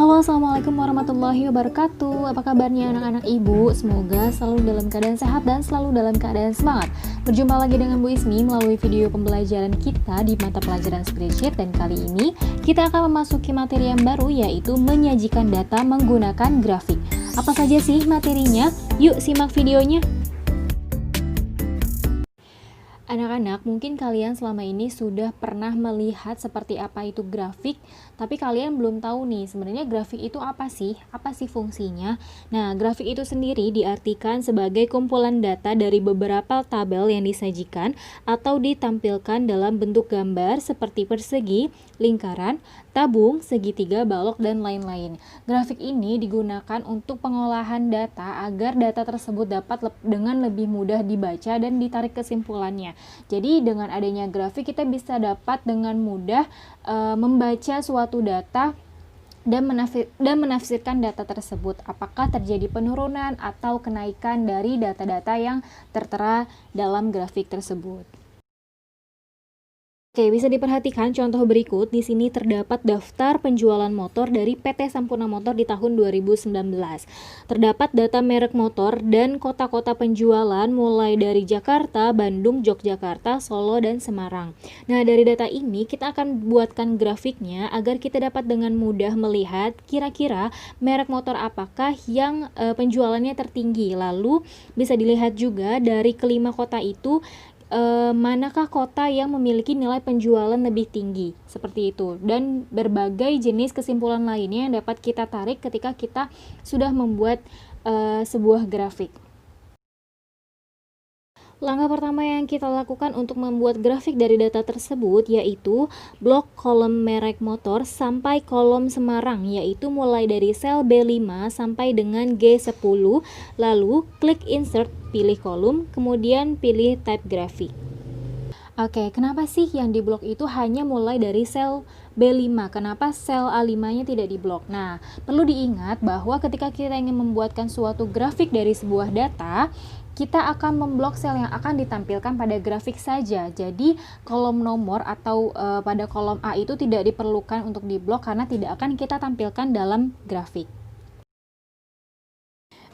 Halo, assalamualaikum warahmatullahi wabarakatuh. Apa kabarnya anak-anak ibu? Semoga selalu dalam keadaan sehat dan selalu dalam keadaan semangat. Berjumpa lagi dengan Bu Ismi melalui video pembelajaran kita di mata pelajaran spreadsheet. Dan kali ini kita akan memasuki materi yang baru, yaitu menyajikan data menggunakan grafik. Apa saja sih materinya? Yuk simak videonya. Anak-anak, mungkin kalian selama ini sudah pernah melihat seperti apa itu grafik, tapi kalian belum tahu nih sebenarnya grafik itu apa sih? Apa sih fungsinya? Nah, grafik itu sendiri diartikan sebagai kumpulan data dari beberapa tabel yang disajikan atau ditampilkan dalam bentuk gambar seperti persegi, lingkaran, tabung, segitiga, balok, dan lain-lain. Grafik ini digunakan untuk pengolahan data agar data tersebut dapat dengan lebih mudah dibaca dan ditarik kesimpulannya. Jadi dengan adanya grafik kita bisa dapat dengan mudah membaca suatu data dan menafsirkan data tersebut, apakah terjadi penurunan atau kenaikan dari data-data yang tertera dalam grafik tersebut. Oke, bisa diperhatikan contoh berikut. Di sini terdapat daftar penjualan motor dari PT Sampurna Motor di tahun 2019. Terdapat data merek motor dan kota-kota penjualan mulai dari Jakarta, Bandung, Yogyakarta, Solo, dan Semarang. Nah, dari data ini kita akan buatkan grafiknya agar kita dapat dengan mudah melihat kira-kira merek motor apakah yang penjualannya tertinggi. Lalu bisa dilihat juga dari kelima kota itu manakah kota yang memiliki nilai penjualan lebih tinggi, seperti itu, dan berbagai jenis kesimpulan lainnya yang dapat kita tarik ketika kita sudah membuat sebuah grafik. Langkah pertama yang kita lakukan untuk membuat grafik dari data tersebut yaitu blok kolom merek motor sampai kolom Semarang, yaitu mulai dari sel B5 sampai dengan G10, lalu klik insert, pilih kolom, kemudian pilih type grafik. Oke, kenapa sih yang di blok itu hanya mulai dari sel B5? Kenapa sel A5-nya tidak di blok? Nah, perlu diingat bahwa ketika kita ingin membuatkan suatu grafik dari sebuah data, kita akan memblok sel yang akan ditampilkan pada grafik saja. Jadi, kolom nomor atau pada kolom A itu tidak diperlukan untuk diblok karena tidak akan kita tampilkan dalam grafik.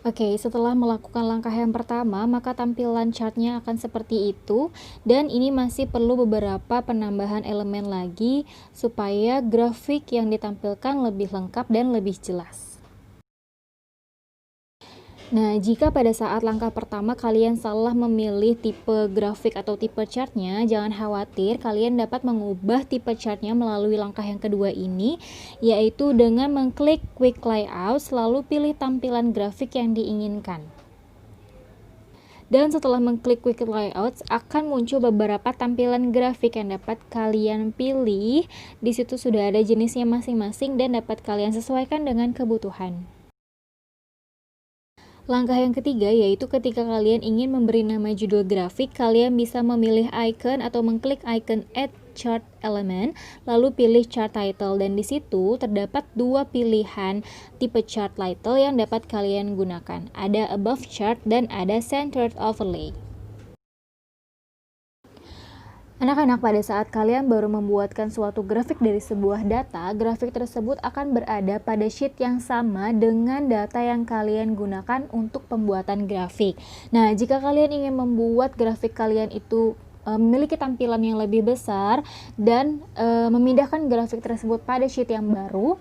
Oke, setelah melakukan langkah yang pertama, maka tampilan chartnya akan seperti itu, dan ini masih perlu beberapa penambahan elemen lagi supaya grafik yang ditampilkan lebih lengkap dan lebih jelas. Nah, jika pada saat langkah pertama kalian salah memilih tipe grafik atau tipe chartnya, jangan khawatir, kalian dapat mengubah tipe chartnya melalui langkah yang kedua ini, yaitu dengan mengklik Quick Layout, lalu pilih tampilan grafik yang diinginkan. Dan setelah mengklik Quick Layout, akan muncul beberapa tampilan grafik yang dapat kalian pilih. Di situ sudah ada jenisnya masing-masing dan dapat kalian sesuaikan dengan kebutuhan. Langkah yang ketiga yaitu ketika kalian ingin memberi nama judul grafik, kalian bisa memilih icon atau mengklik icon Add Chart Element, lalu pilih Chart Title, dan di situ terdapat dua pilihan tipe chart title yang dapat kalian gunakan. Ada Above Chart dan ada Centered Overlay. Anak-anak, pada saat kalian baru membuatkan suatu grafik dari sebuah data, grafik tersebut akan berada pada sheet yang sama dengan data yang kalian gunakan untuk pembuatan grafik. Nah, jika kalian ingin membuat grafik kalian itu memiliki tampilan yang lebih besar dan memindahkan grafik tersebut pada sheet yang baru,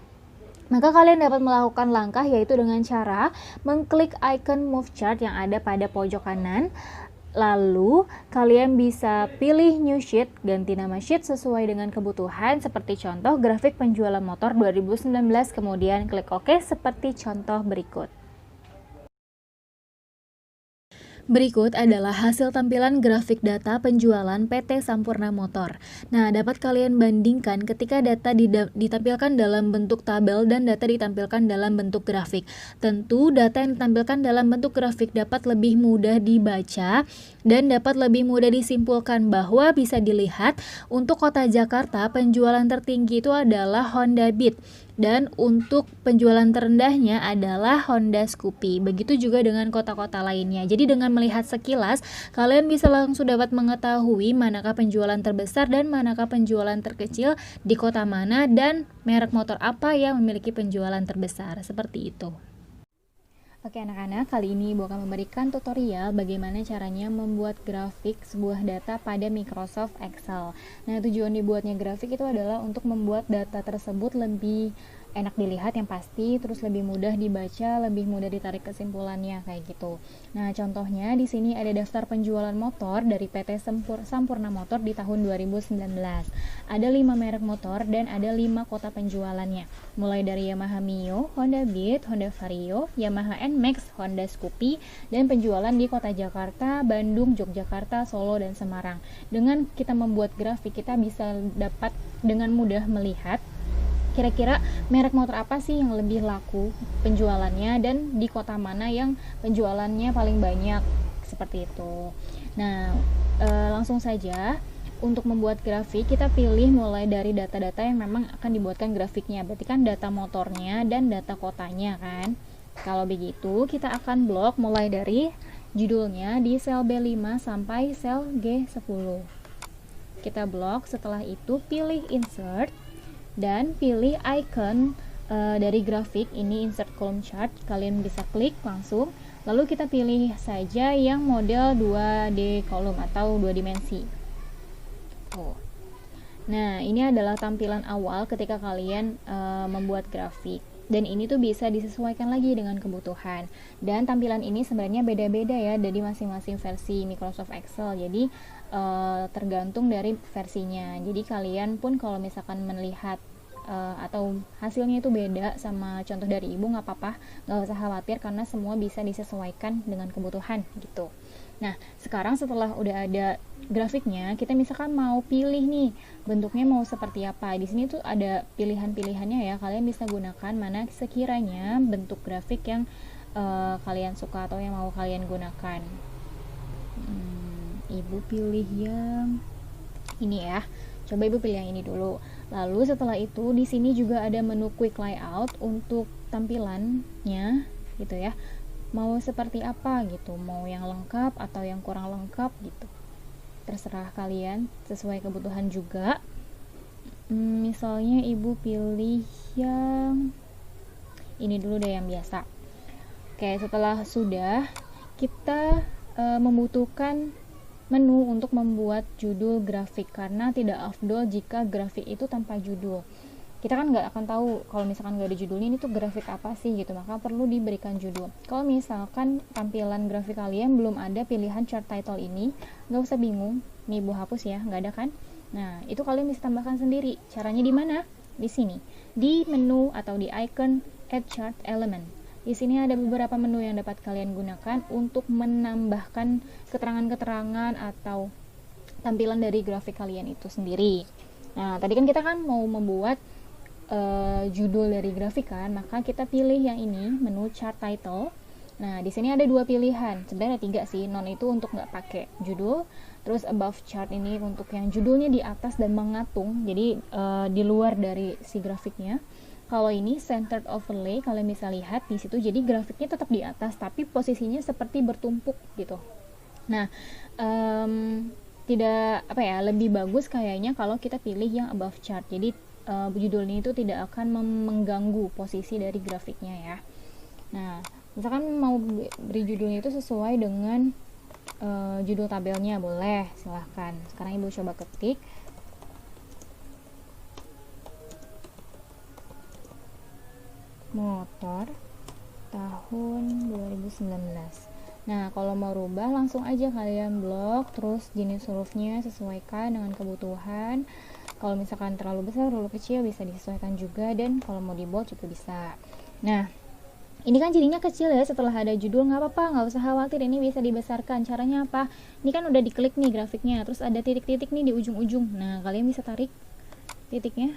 maka kalian dapat melakukan langkah yaitu dengan cara mengklik icon Move Chart yang ada pada pojok kanan. Lalu kalian bisa pilih new sheet, ganti nama sheet sesuai dengan kebutuhan, seperti contoh grafik penjualan motor 2019, kemudian klik OK seperti contoh berikut. Berikut adalah hasil tampilan grafik data penjualan PT Sampurna Motor. Nah, dapat kalian bandingkan ketika data ditampilkan dalam bentuk tabel dan data ditampilkan dalam bentuk grafik. Tentu, data yang ditampilkan dalam bentuk grafik dapat lebih mudah dibaca dan dapat lebih mudah disimpulkan bahwa bisa dilihat untuk kota Jakarta penjualan tertinggi itu adalah Honda Beat. Dan untuk penjualan terendahnya adalah Honda Scoopy. Begitu juga dengan kota-kota lainnya. Jadi dengan melihat sekilas, kalian bisa langsung dapat mengetahui manakah penjualan terbesar dan manakah penjualan terkecil di kota mana dan merek motor apa yang memiliki penjualan terbesar. Seperti itu. Oke anak-anak, kali ini Ibu akan memberikan tutorial bagaimana caranya membuat grafik sebuah data pada Microsoft Excel. Nah, tujuan dibuatnya grafik itu adalah untuk membuat data tersebut lebih enak dilihat yang pasti, terus lebih mudah dibaca, lebih mudah ditarik kesimpulannya kayak gitu. Nah, contohnya di sini ada daftar penjualan motor dari PT Sampurna Motor di tahun 2019. Ada 5 merek motor dan ada 5 kota penjualannya. Mulai dari Yamaha Mio, Honda Beat, Honda Vario, Yamaha NMAX, Honda Scoopy, dan penjualan di kota Jakarta, Bandung, Yogyakarta, Solo, dan Semarang. Dengan kita membuat grafik, kita bisa dapat dengan mudah melihat kira-kira merek motor apa sih yang lebih laku penjualannya dan di kota mana yang penjualannya paling banyak, seperti itu. Nah, langsung saja untuk membuat grafik kita pilih mulai dari data-data yang memang akan dibuatkan grafiknya, berarti kan data motornya dan data kotanya kan. Kalau begitu kita akan blok mulai dari judulnya di sel B5 sampai sel G10. Kita blok, setelah itu pilih insert dan pilih icon dari grafik ini, insert column chart. Kalian bisa klik langsung, lalu kita pilih saja yang model 2D column atau 2 dimensi. Nah, ini adalah tampilan awal ketika kalian membuat grafik, dan ini tuh bisa disesuaikan lagi dengan kebutuhan. Dan tampilan ini sebenarnya beda-beda ya dari masing-masing versi Microsoft Excel, jadi tergantung dari versinya. Jadi kalian pun kalau misalkan melihat atau hasilnya itu beda sama contoh dari ibu, nggak apa-apa, nggak usah khawatir karena semua bisa disesuaikan dengan kebutuhan gitu. Nah, sekarang setelah udah ada grafiknya, kita misalkan mau pilih nih bentuknya mau seperti apa. Di sini tuh ada pilihan-pilihannya ya, kalian bisa gunakan mana sekiranya bentuk grafik yang kalian suka atau yang mau kalian gunakan. Ibu pilih yang ini ya. Coba ibu pilih yang ini dulu. Lalu setelah itu di sini juga ada menu quick layout untuk tampilannya gitu ya. Mau seperti apa gitu, mau yang lengkap atau yang kurang lengkap gitu. Terserah kalian, sesuai kebutuhan juga. Misalnya ibu pilih yang ini dulu deh, yang biasa. Oke, setelah sudah kita membutuhkan menu untuk membuat judul grafik, karena tidak afdol jika grafik itu tanpa judul. Kita kan nggak akan tahu kalau misalkan nggak ada judulnya ini tuh grafik apa sih gitu, maka perlu diberikan judul. Kalau misalkan tampilan grafik kalian belum ada pilihan chart title ini, nggak usah bingung, nih ibu hapus ya, nggak ada kan. Nah, itu kalian bisa tambahkan sendiri. Caranya di mana? Di sini, di menu atau di icon add chart element. Di sini ada beberapa menu yang dapat kalian gunakan untuk menambahkan keterangan-keterangan atau tampilan dari grafik kalian itu sendiri. Nah, tadi kan kita kan mau membuat judul dari grafik kan, maka kita pilih yang ini, menu chart title. Nah, di sini ada 2 pilihan, sebenarnya 3 sih. Non itu untuk nggak pakai judul, terus above chart ini untuk yang judulnya di atas dan mengatung, jadi di luar dari si grafiknya. Kalau ini centered overlay, kalian bisa lihat di situ, jadi grafiknya tetap di atas tapi posisinya seperti bertumpuk gitu. Nah, tidak apa ya, lebih bagus kayaknya kalau kita pilih yang above chart. Jadi judulnya itu tidak akan mengganggu posisi dari grafiknya ya. Nah, misalkan mau beri judulnya itu sesuai dengan judul tabelnya, boleh, silahkan. Sekarang ibu coba ketik motor tahun 2019. Nah, kalau mau rubah langsung aja kalian blok, terus jenis hurufnya sesuaikan dengan kebutuhan. Kalau misalkan terlalu besar, terlalu kecil bisa disesuaikan juga, dan kalau mau di bold juga bisa. Nah, ini kan jadinya kecil ya setelah ada judul, nggak apa-apa, nggak usah khawatir, ini bisa dibesarkan. Caranya apa? Ini kan udah diklik nih grafiknya, terus ada titik-titik nih di ujung-ujung. Nah, kalian bisa tarik titiknya,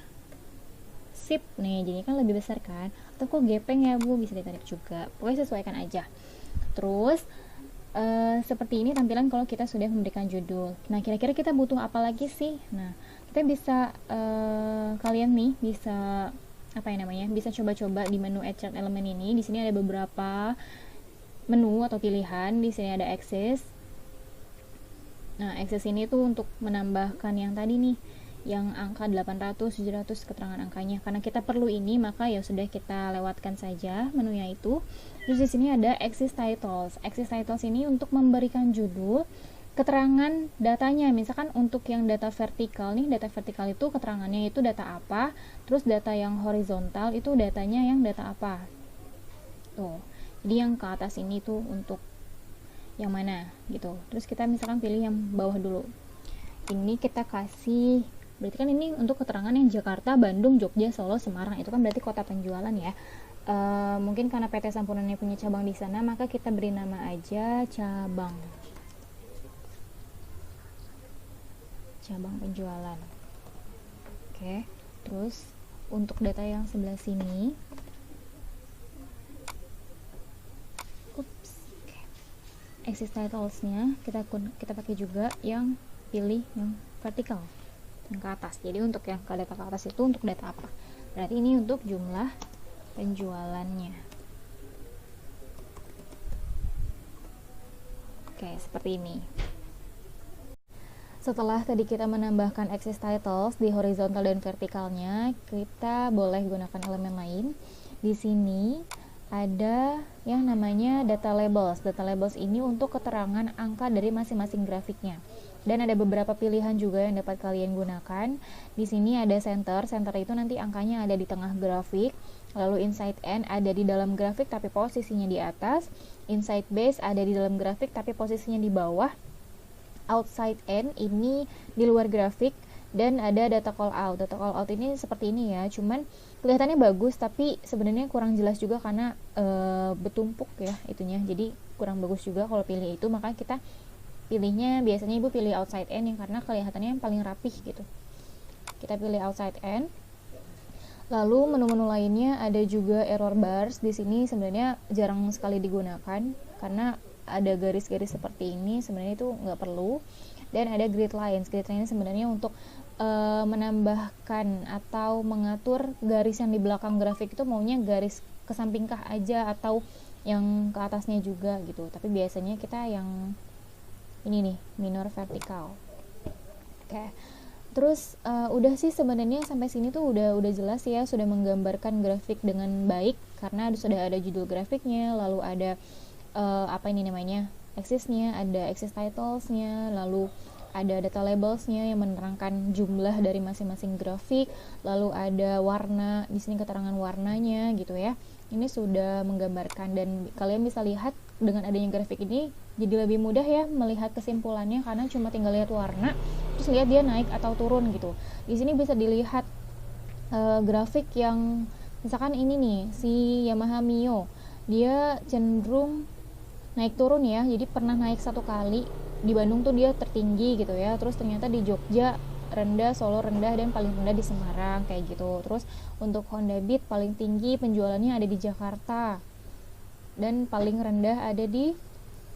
sip, nih jadi kan lebih besar kan. Atau kok gepeng ya bu, bisa ditarik juga, pokoknya sesuaikan aja. Terus seperti ini tampilan kalau kita sudah memberikan judul. Nah, kira-kira kita butuh apa lagi sih? Nah, kita bisa kalian nih bisa apa ya namanya, bisa coba-coba di menu add chart element ini. Di sini ada beberapa menu atau pilihan. Di sini ada access. Nah, access ini tuh untuk menambahkan yang tadi nih, yang angka 800, 700 keterangan angkanya. Karena kita perlu ini, maka ya sudah kita lewatkan saja menunya itu. Terus di sini ada access titles. Access titles ini untuk memberikan judul, keterangan datanya. Misalkan untuk yang data vertikal nih, data vertikal itu keterangannya itu data apa, terus data yang horizontal itu datanya yang data apa. Tuh. Jadi yang ke atas ini tuh untuk yang mana gitu. Terus kita misalkan pilih yang bawah dulu. Ini kita kasih, berarti kan ini untuk keterangan yang Jakarta, Bandung, Jogja, Solo, Semarang. Itu kan berarti kota penjualan ya. Mungkin karena PT Sampurna punya cabang di sana, maka kita beri nama aja cabang penjualan. Oke. Terus untuk data yang sebelah sini, access titlesnya kita pakai juga yang pilih yang vertikal, yang ke atas. Jadi untuk yang ke data ke atas itu untuk data apa? Berarti ini untuk jumlah penjualannya. Oke, seperti ini. Setelah tadi kita menambahkan access titles di horizontal dan vertikalnya, kita boleh gunakan elemen lain. Di sini ada yang namanya data labels. Data labels ini untuk keterangan angka dari masing-masing grafiknya. Dan ada beberapa pilihan juga yang dapat kalian gunakan. Di sini ada center. Center itu nanti angkanya ada di tengah grafik. Lalu inside end ada di dalam grafik tapi posisinya di atas. Inside base ada di dalam grafik tapi posisinya di bawah. Outside end ini di luar grafik. Dan ada data call out. Data call out ini seperti ini ya, cuman kelihatannya bagus tapi sebenarnya kurang jelas juga karena bertumpuk ya itunya. Jadi kurang bagus juga kalau pilih itu, maka kita pilihnya biasanya ibu pilih outside end yang karena kelihatannya yang paling rapih gitu. Kita pilih outside end. Lalu menu-menu lainnya ada juga error bars. Di sini sebenarnya jarang sekali digunakan karena ada garis-garis seperti ini, sebenarnya itu nggak perlu. Dan ada grid lines. Grid lines sebenarnya untuk menambahkan atau mengatur garis yang di belakang grafik itu maunya garis kesampingkah aja atau yang ke atasnya juga gitu. Tapi biasanya kita yang ini nih, minor vertikal. Oke. Terus udah sih sebenarnya sampai sini tuh udah jelas ya, sudah menggambarkan grafik dengan baik karena sudah ada judul grafiknya, lalu ada apa ini namanya, access-nya, ada access titles-nya, lalu ada data labels-nya yang menerangkan jumlah dari masing-masing grafik, lalu ada warna, di sini keterangan warnanya gitu ya. Ini sudah menggambarkan dan kalian bisa lihat dengan adanya grafik ini jadi lebih mudah ya melihat kesimpulannya karena cuma tinggal lihat warna, terus lihat dia naik atau turun gitu. Di sini bisa dilihat grafik yang misalkan ini nih, si Yamaha Mio, dia cenderung naik turun ya, jadi pernah naik satu kali di Bandung tuh dia tertinggi gitu ya, terus ternyata di Jogja rendah, Solo rendah, dan paling rendah di Semarang kayak gitu. Terus untuk Honda Beat paling tinggi penjualannya ada di Jakarta dan paling rendah ada di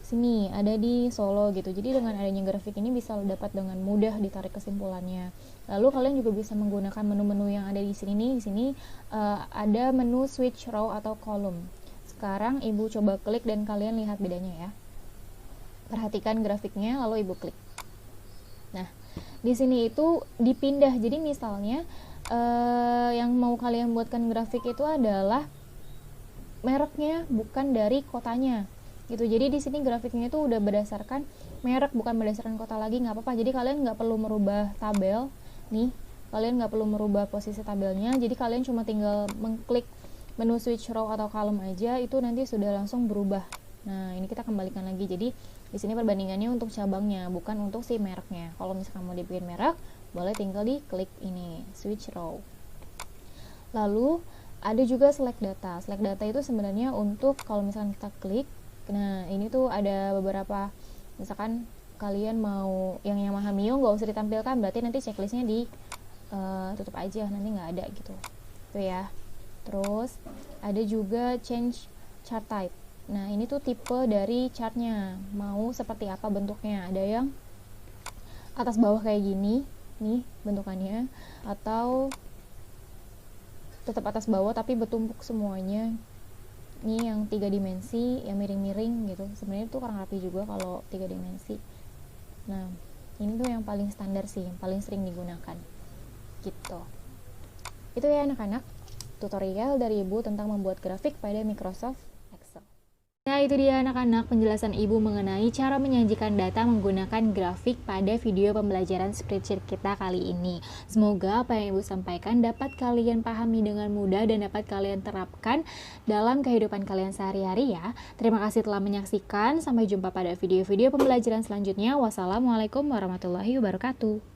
sini, ada di Solo gitu. Jadi dengan adanya grafik ini bisa dapat dengan mudah ditarik kesimpulannya. Lalu kalian juga bisa menggunakan menu-menu yang ada di sini nih. Di sini ada menu switch row atau column. Sekarang ibu coba klik dan kalian lihat bedanya ya. Perhatikan grafiknya lalu ibu klik. Nah, di sini itu dipindah. Jadi misalnya yang mau kalian buatkan grafik itu adalah mereknya bukan dari kotanya gitu. Jadi di sini grafiknya itu udah berdasarkan merek bukan berdasarkan kota lagi, nggak apa-apa. Jadi kalian nggak perlu merubah tabel nih, kalian nggak perlu merubah posisi tabelnya. Jadi kalian cuma tinggal mengklik menu switch row atau column aja, itu nanti sudah langsung berubah. Nah, ini kita kembalikan lagi. Jadi di sini perbandingannya untuk cabangnya, bukan untuk si mereknya. Kalau misalkan mau dibikin merek, boleh tinggal diklik ini, switch row. Lalu ada juga select data. Select data itu sebenarnya untuk kalau misalkan kita klik, nah ini tuh ada beberapa, misalkan kalian mau yang Yamaha Mio nggak usah ditampilkan, berarti nanti checklistnya di tutup aja, nanti nggak ada gitu. Itu ya. Terus ada juga change chart type. Nah ini tuh tipe dari chartnya, mau seperti apa bentuknya. Ada yang atas bawah kayak gini nih bentukannya, atau tetap atas bawah tapi bertumpuk semuanya. Ini yang 3 dimensi, yang miring-miring gitu. Sebenarnya itu kurang rapi juga kalau 3 dimensi. Nah, ini tuh yang paling standar sih, yang paling sering digunakan. Gitu. Itu ya anak-anak, tutorial dari Ibu tentang membuat grafik pada Microsoft Excel. Nah, itu dia anak-anak penjelasan Ibu mengenai cara menyajikan data menggunakan grafik pada video pembelajaran spreadsheet kita kali ini. Semoga apa yang Ibu sampaikan dapat kalian pahami dengan mudah dan dapat kalian terapkan dalam kehidupan kalian sehari-hari ya. Terima kasih telah menyaksikan. Sampai jumpa pada video-video pembelajaran selanjutnya. Wassalamualaikum warahmatullahi wabarakatuh.